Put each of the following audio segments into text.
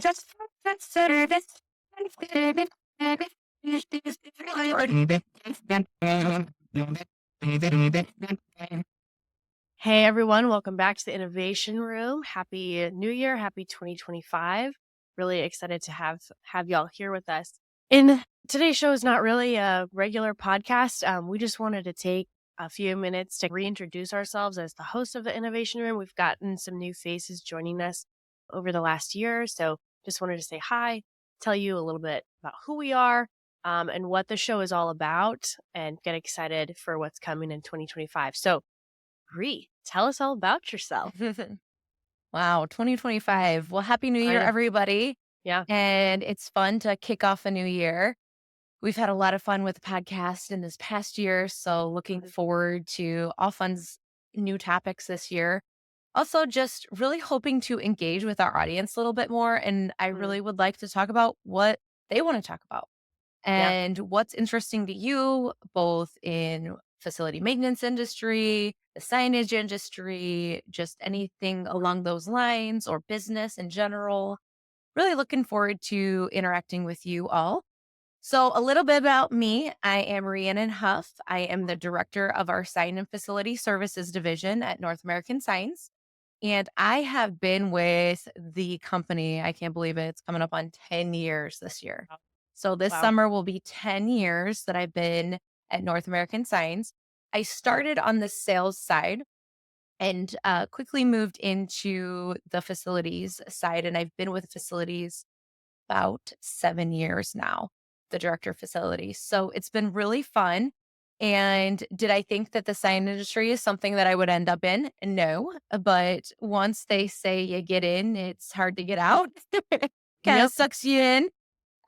Hey everyone, welcome back to the Innovation Room. Happy New Year, happy 2025. Really excited to have y'all here with us. And today's show is not really a regular podcast. We just wanted to take a few minutes to reintroduce ourselves as the host of the Innovation Room. We've gotten some new faces joining us over the last year, so just wanted to say hi, tell you a little bit about who we are, and what the show is all about, and get excited for what's coming in 2025. So Bree, tell us all about yourself. Wow, 2025. Well, Happy New I Year, know. everybody. Yeah. And it's fun to kick off a new year. We've had a lot of fun with the podcast in this past year. So, looking forward to all new topics this year. Also, just really hoping to engage with our audience a little bit more. And I Mhm. really would like to talk about what they want to talk about Yeah. and what's interesting to you, both in facility maintenance industry, the signage industry, just anything along those lines or business in general. Really looking forward to interacting with you all. So, a little bit about me. I am Rhianon Huff. I am the director of our Sign and Facility Services division at North American Signs. And I have been with the company, I can't believe it, it's coming up on 10 years this year. Wow. So this Wow. summer will be 10 years that I've been at North American Signs. I started on the sales side and quickly moved into the facilities side. And I've been with facilities about 7 years now, the director of facilities. So it's been really fun. And did I think that the sign industry is something that I would end up in? No. But once they say you get in, it's hard to get out. Kind of Yep. sucks you in.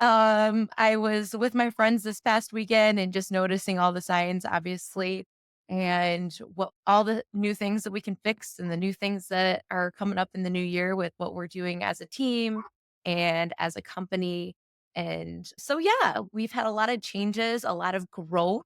I was with my friends this past weekend and just noticing all the signs, obviously, and what all the new things that we can fix and the new things that are coming up in the new year with what we're doing as a team and as a company. And so, yeah, we've had a lot of changes, a lot of growth.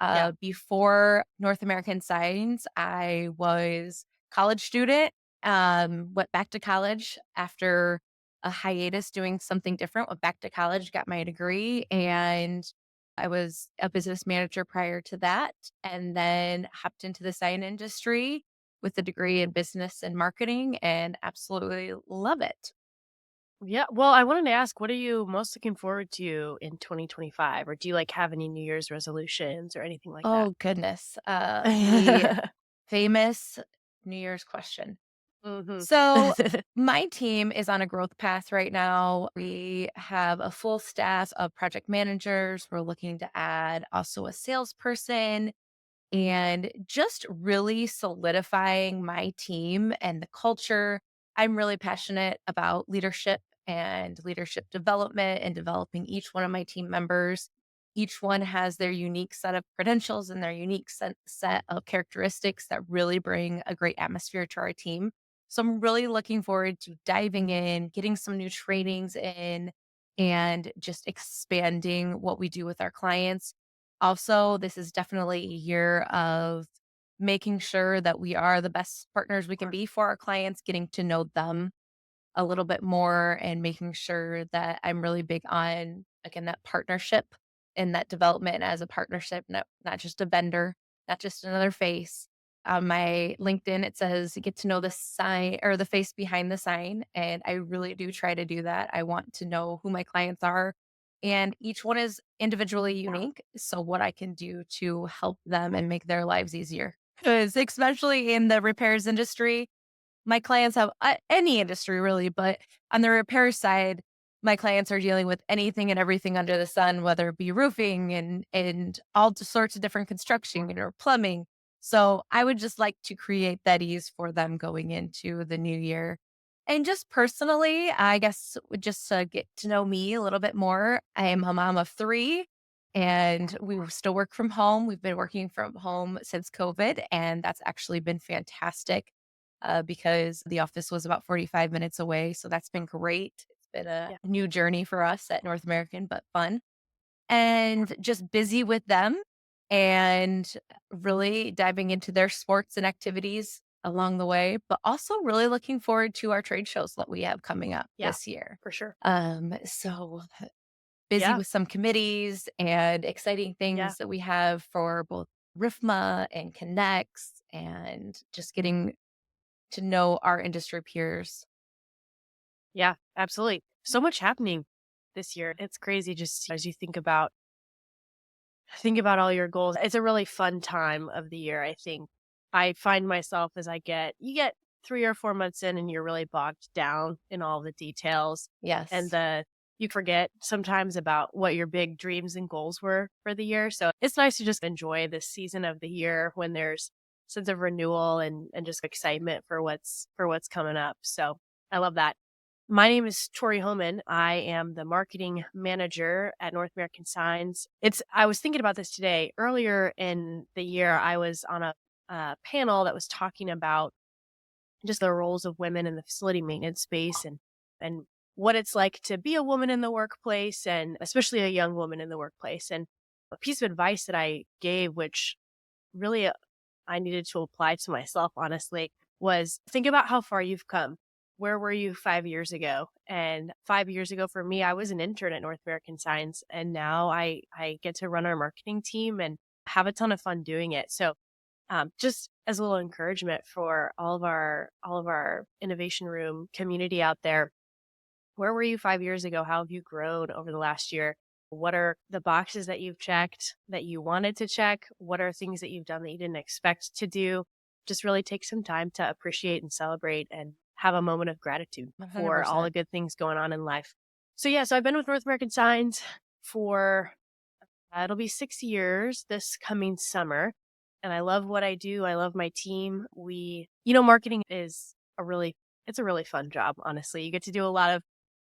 Yeah. Before North American Signs, I was college student. Went back to college after a hiatus doing something different. Went back to college, got my degree, and I was a business manager prior to that, and then hopped into the sign industry with a degree in business and marketing, and absolutely love it. Yeah. Well, I wanted to ask, what are you most looking forward to in 2025? Or do you like have any New Year's resolutions or anything like that? Oh goodness, the famous New Year's question. hmm So, my team is on a growth path right now. We have a full staff of project managers. We're looking to add also a salesperson and just really solidifying my team and the culture. I'm really passionate about leadership and leadership development and developing each one of my team members. Each one has their unique set of credentials and their unique set of characteristics that really bring a great atmosphere to our team. So I'm really looking forward to diving in, getting some new trainings in, and just expanding what we do with our clients. Also, this is definitely a year of making sure that we are the best partners we can be for our clients, getting to know them a little bit more and making sure that I'm really big on, again, that partnership and that development as a partnership, not just a vendor, not just another face. On my LinkedIn, it says get to know the sign or the face behind the sign. And I really do try to do that. I want to know who my clients are. And each one is individually unique. So, what I can do to help them and make their lives easier. Because, especially in the repairs industry, my clients have any industry really, but on the repair side, my clients are dealing with anything and everything under the sun, whether it be roofing and all sorts of different construction or plumbing. So I would just like to create that ease for them going into the new year. And just personally, I guess just to get to know me a little bit more, I am a mom of three and we still work from home. We've been working from home since COVID, and that's actually been fantastic because the office was about 45 minutes away. So that's been great. It's been a Yeah. new journey for us at North American, but fun and just busy with them and really diving into their sports and activities along the way, but also really looking forward to our trade shows that we have coming up Yeah, this year. for sure. So busy Yeah, with some committees and exciting yeah, things that we have for both RIFMA and Connects and just getting to know our industry peers. yeah, absolutely. So much happening this year. It's crazy just as you think about all your goals. It's a really fun time of the year, I think. I find myself as you get 3 or 4 months in and you're really bogged down in all the details and Yes. you forget sometimes about what your big dreams and goals were for the year. So it's nice to just enjoy this season of the year when there's sense of renewal and just excitement for what's coming up. So I love that. My name is Tori Homann. I am the marketing manager at North American Signs. I was thinking about this today. Earlier in the year, I was on a panel that was talking about just the roles of women in the facility maintenance space and what it's like to be a woman in the workplace and especially a young woman in the workplace. And a piece of advice that I gave, which really I needed to apply to myself, honestly, was think about how far you've come. Where were you 5 years ago? And 5 years ago for me, I was an intern at North American Science, and now I get to run our marketing team and have a ton of fun doing it. So, just as a little encouragement for all of our innovation room community out there, where were you 5 years ago? How have you grown over the last year? What are the boxes that you've checked that you wanted to check? What are things that you've done that you didn't expect to do? Just really take some time to appreciate and celebrate and have a moment of gratitude for all the 100%. good things going on in life. So, yeah, so I've been with North American Signs for it'll be 6 years this coming summer. And I love what I do. I love my team. Marketing is it's a really fun job, honestly. You get to do a lot of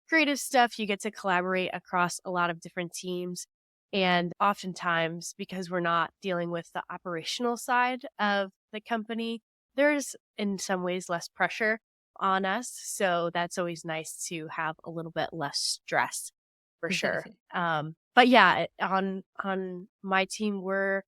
creative stuff. You get to collaborate across a lot of different teams. And oftentimes, because we're not dealing with the operational side of the company, there's in some ways less pressure on us. So that's always nice to have a little bit less stress for sure. But yeah, on my team, we're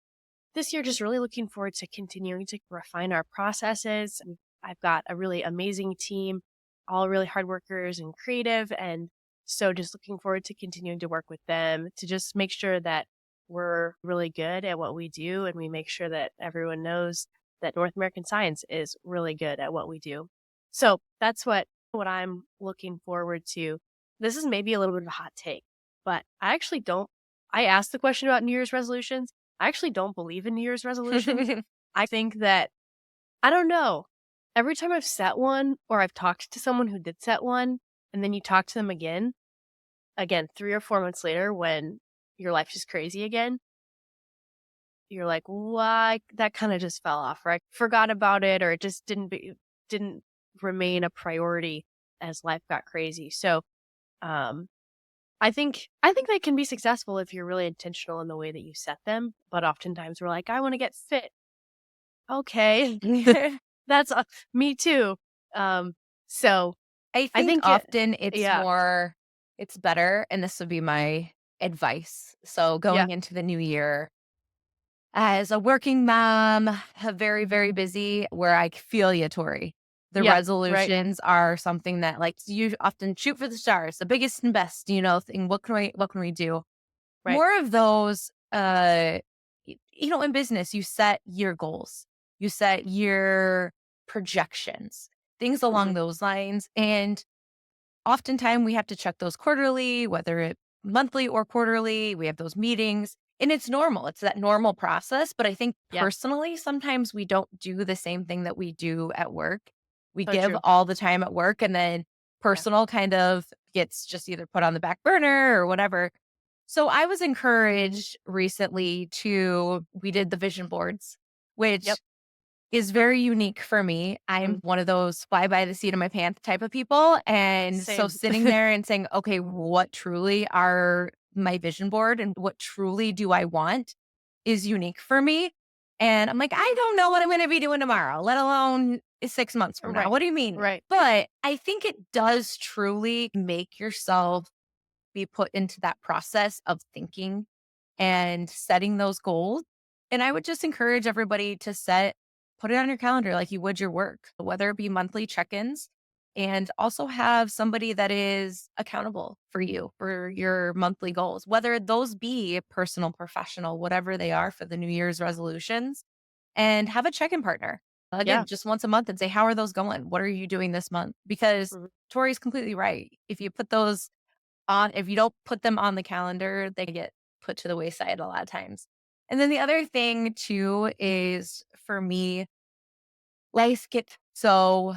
this year just really looking forward to continuing to refine our processes. I've got a really amazing team, all really hard workers and creative. And so just looking forward to continuing to work with them to just make sure that we're really good at what we do. And we make sure that everyone knows that North American Science is really good at what we do. So that's what I'm looking forward to. This is maybe a little bit of a hot take, but I asked the question about New Year's resolutions. I actually don't believe in New Year's resolutions. I think that I don't know. Every time I've set one or I've talked to someone who did set one, and then you talk to them again, 3 or 4 months later when your life is crazy again, you're like, "Why?" That kinda just fell off, right? Forgot about it or it just didn't remain a priority as life got crazy. So, um, I think they can be successful if you're really intentional in the way that you set them, but oftentimes we're like, "I wanna get fit." Okay. That's me too. Um, so I I think think it often yeah, it's better, and this would be my advice. So yeah, going into the new year, as a working mom, very, very busy, where I feel you, Tori. The yeah, right, resolutions are something that like you often shoot for the stars, the biggest and best, thing. What can we do? right, More of those, in business, you set your goals, you set your projections, things along mhm, those lines. And oftentimes we have to check those quarterly, whether it monthly or quarterly. We have those meetings and it's normal. It's that normal process. But I think yeah, personally, sometimes we don't do the same thing that we do at work. We so give true, all the time at work and then yeah, personal kind of gets just either put on the back burner or whatever. So I was encouraged recently we did the vision boards, yep, which is very unique for me. I'm mhm, one of those fly by the seat of my pants type of people. And so same, sitting there and saying, okay, what truly are my vision board and what truly do I want is unique for me. And I'm like, I don't know what I'm going to be doing tomorrow, let alone 6 months from now. right, What do you mean? right, But I think it does truly make yourself be put into that process of thinking and setting those goals. And I would just encourage everybody to set put it on your calendar like you would your work, whether it be monthly check-ins, and also have somebody that is accountable for you for your monthly goals, whether those be personal, professional, whatever they are for the New Year's resolutions, and have a check-in partner. Yeah. Again, just once a month and say, how are those going? What are you doing this month? Because Mhm. Tori's completely right. If you don't put them on the calendar, they get put to the wayside a lot of times. And then the other thing too is for me, life gets so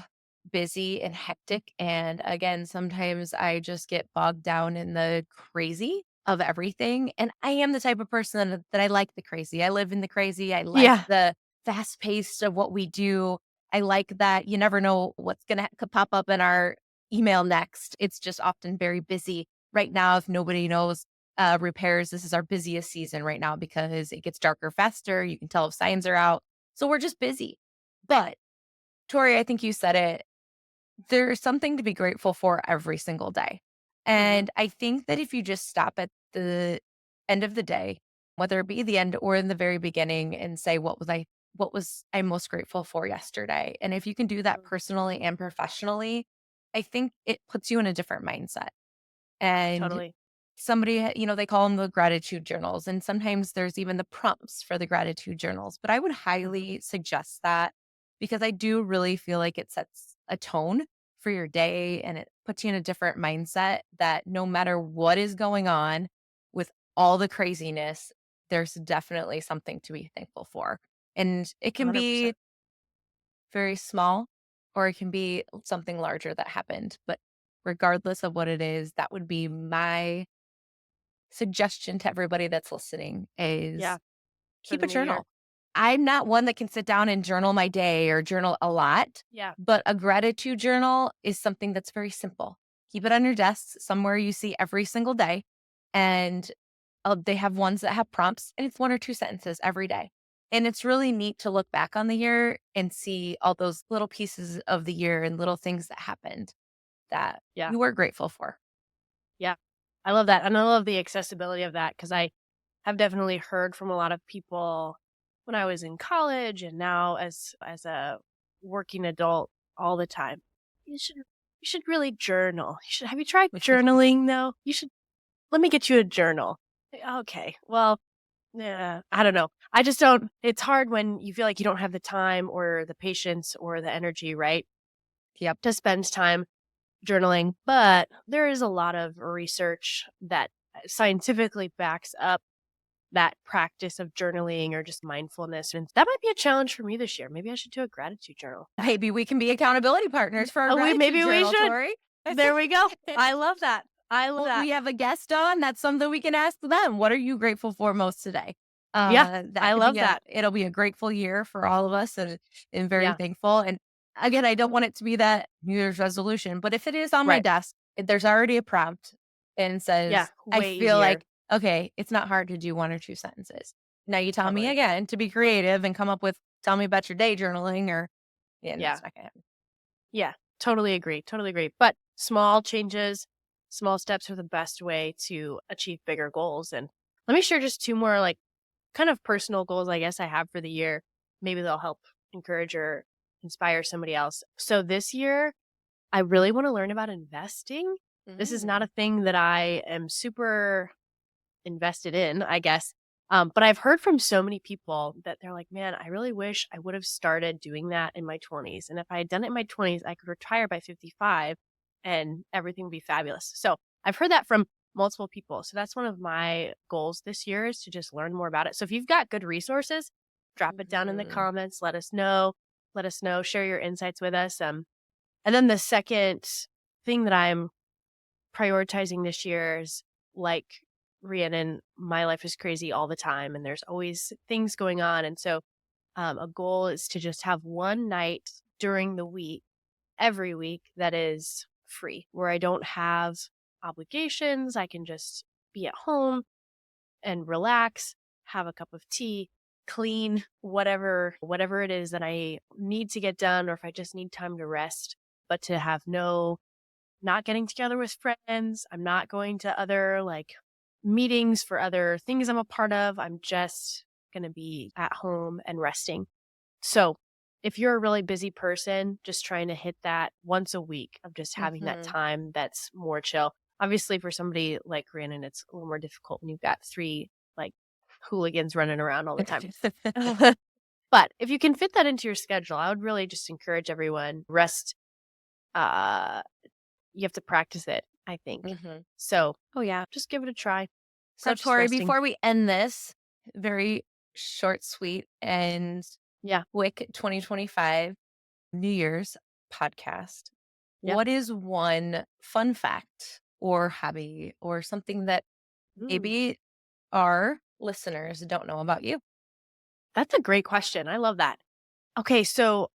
busy and hectic. And again, sometimes I just get bogged down in the crazy of everything. And I am the type of person that I like the crazy. I live in the crazy. I like Yeah. the fast pace of what we do. I like that you never know what's going to pop up in our email next. It's just often very busy. Right now, if nobody knows repairs, this is our busiest season right now because it gets darker faster. You can tell if signs are out. So we're just busy. But Tori, I think you said it. There's something to be grateful for every single day. Mhm. And I think that if you just stop at the end of the day, whether it be the end or in the very beginning and say, what was I most grateful for yesterday? And if you can do that Mhm. personally and professionally, I think it puts you in a different mindset. And Totally. they call them the gratitude journals. And sometimes there's even the prompts for the gratitude journals. But I would Mhm. highly suggest that because I do really feel like it sets a tone for your day and it puts you in a different mindset that no matter what is going on with all the craziness, there's definitely something to be thankful for. And it can be 100%. very small or it can be something larger that happened. But regardless of what it is, that would be my suggestion to everybody that's listening Yeah. is For keep the a new year. journal. I'm not one that can sit down and journal my day or journal a lot, Yeah. but a gratitude journal is something that's very simple. Keep it on your desk somewhere you see every single day. And they have ones that have prompts, and it's one or two sentences every day. And it's really neat to look back on the year and see all those little pieces of the year and little things that happened that Yeah. you were grateful for. Yeah. I love that. And I love the accessibility of that because I have definitely heard from a lot of people when I was in college and now as a working adult all the time. You should really journal. Have you tried journaling though? You should let me get you a journal. Okay. Well, yeah, I don't know. I just don't it's hard when you feel like you don't have the time or the patience or the energy, right? Yep. To spend time journaling, but there is a lot of research that scientifically backs up that practice of journaling or just mindfulness. And that might be a challenge for me this year. Maybe I should do a gratitude journal. Maybe we can be accountability partners for our Oh, gratitude maybe we journal, should. Tori. There we go. I love that. I love Well, that. we have a guest on. That's something we can ask them. What are you grateful for most today? Yeah, That I could be love that. it'll be a grateful year for all of us and very Yeah, thankful. And again, I don't want it to be that New Year's resolution, but if it is on my right. desk, there's already a prompt and Yeah, says, I way feel easier. like, okay, it's not hard to do one or two sentences. Now you tell me Totally. again to be creative and come up with, tell me about your day journaling or, yeah, no, Yeah, it's not going to happen. yeah. Totally agree. Totally agree. But small changes, small steps are the best way to achieve bigger goals. And let me share just two more like kind of personal goals I guess I have for the year. Maybe they'll help encourage or inspire somebody else. So this year, I really want to learn about investing. This is not Mm. a thing that I am super invested in, I guess. But I've heard from so many people that they're like, man, I really wish I would have started doing that in my 20s. And if I had done it in my 20s, I could retire by 55 and everything would be fabulous. So I've heard that from multiple people. So that's one of my goals this year is to just learn more about it. So if you've got good resources, drop it down in the Mhm. comments. Let us know. Let us know. Share your insights with us. And then the second thing that I'm prioritizing this year is like Rhiannon, my life is crazy all the time and there's always things going on. And so a goal is to just have one night during the week, every week, that is free, where I don't have obligations. I can just be at home and relax, have a cup of tea, clean whatever it is that I need to get done, or if I just need time to rest, but to have no not getting together with friends. I'm not going to other like meetings for other things I'm a part of. I'm just going to be at home and resting. So if you're a really busy person, just trying to hit that once a week of just having that Mhm. time that's more chill. Obviously, for somebody like Rhiannon, it's a little more difficult when you've got 3, like, hooligans running around all the time. But if you can fit that into your schedule, I would really just encourage everyone, rest, uh, you have to practice it, I think. Mhm. So, Oh, yeah. just give it a try. So, Practice Tori, resting. before we end this very short, sweet, and Yeah, quick 2025 New Year's podcast, yep. what is one fun fact or hobby or something that Mm, maybe our listeners don't know about you? that's a great question. I love that. Okay, so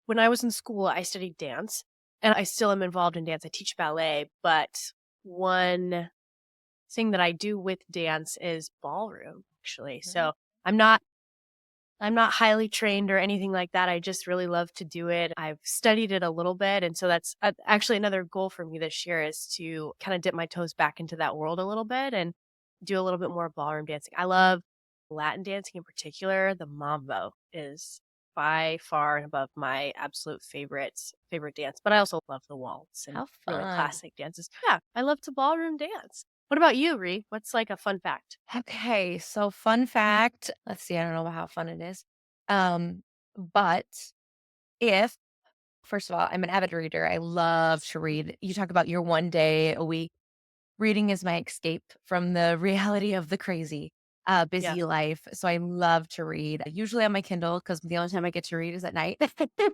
when I was in school, I studied dance, and I still am involved in dance. I teach ballet, but one thing that I do with dance is ballroom, actually. Mhm. So I'm not I'm not highly trained or anything like that. I just really love to do it. I've studied it a little bit, and so that's actually another goal for me this year is to kind of dip my toes back into that world a little bit and do a little bit more ballroom dancing. I love Latin dancing in particular. The mambo is by far and above my absolute favorite dance, but I also love the waltz and How really fun. classic dances. Yeah, I love to ballroom dance. What about you, Ree? What's like a fun fact? Okay, so fun fact. Let's see, I don't know how fun it is. But if first of all, I'm an avid reader. I love to read. You talk about your one day a week. Reading is my escape from the reality of the crazy, Yeah. busy life. So I love to read, usually on my Kindle because the only time I get to read is at night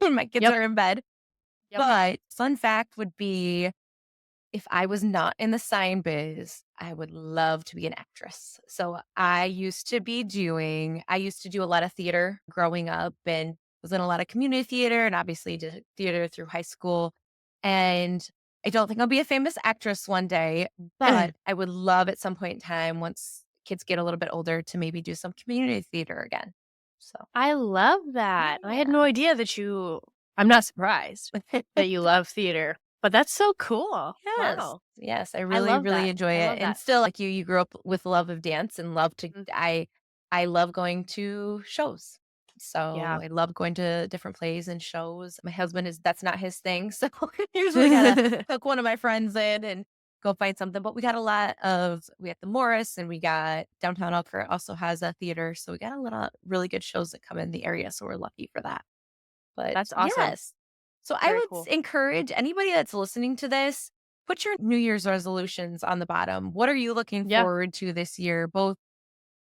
when my kids Yep. are in bed. Yep. But fun fact would be if I was not in the sign biz, I would love to be an actress. So I used to do a lot of theater growing up and was in a lot of community theater and obviously did theater through high school. And I don't think I'll be a famous actress one day, but I would love at some point in time once kids get a little bit older to maybe do some community theater again. So, I love that. I had no yeah. idea that you I'm not surprised that you love theater, but that's so cool. Yes. Wow. Yes, I I really, love really that. enjoy I it, love and that. still, like you grew up with love of dance and love to Mm, I love going to shows. yeah. So, I love going to different plays and shows. My husband is that's not his thing, so usually gotta hook one of my friends in and go find something, but we got the Morris and we got Downtown Elkhart also has a theater, so we got a lot of really good shows that come in the area, so we're lucky for that. But That's awesome. yes. So I Very would cool. encourage anybody that's listening to this, put your New Year's resolutions on the bottom. What are you looking Yeah. forward to this year? Both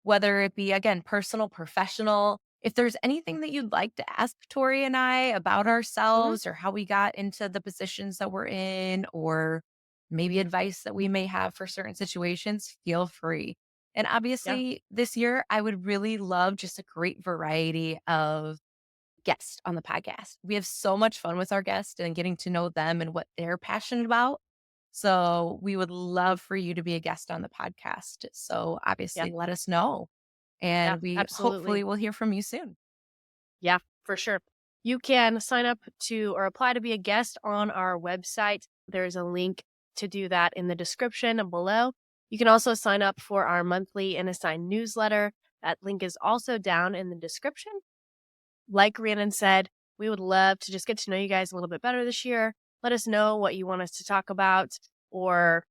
whether it be again personal, professional. If there's anything that you'd like to ask Tori and I about Mhm. ourselves or how we got into the positions that we're in, or maybe advice that we may have for certain situations, feel free. And Yeah. obviously, this year, I would really love just a great variety of guest on the podcast. We have so much fun with our guests and getting to know them and what they're passionate about. So we would love for you to be a guest on the podcast. So Yeah. obviously let us know. Yeah. And we Absolutely. hopefully will hear from you soon. Yeah, for sure. You can sign up to or apply to be a guest on our website. There's a link to do that in the description below. You can also sign up for our monthly and assigned newsletter. That link is also down in the description. Like Rhiannon said, we would love to just get to know you guys a little bit better this year. Let us know what you want us to talk about or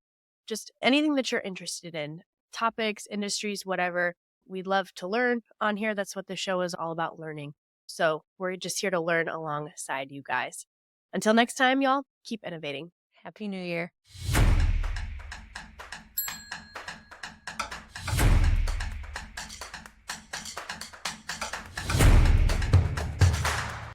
just anything that you're interested in topics, industries, whatever. We'd love to learn on here. That's what the show is all about learning. So we're just here to learn alongside you guys. Until next time, y'all, keep innovating. Happy New Year.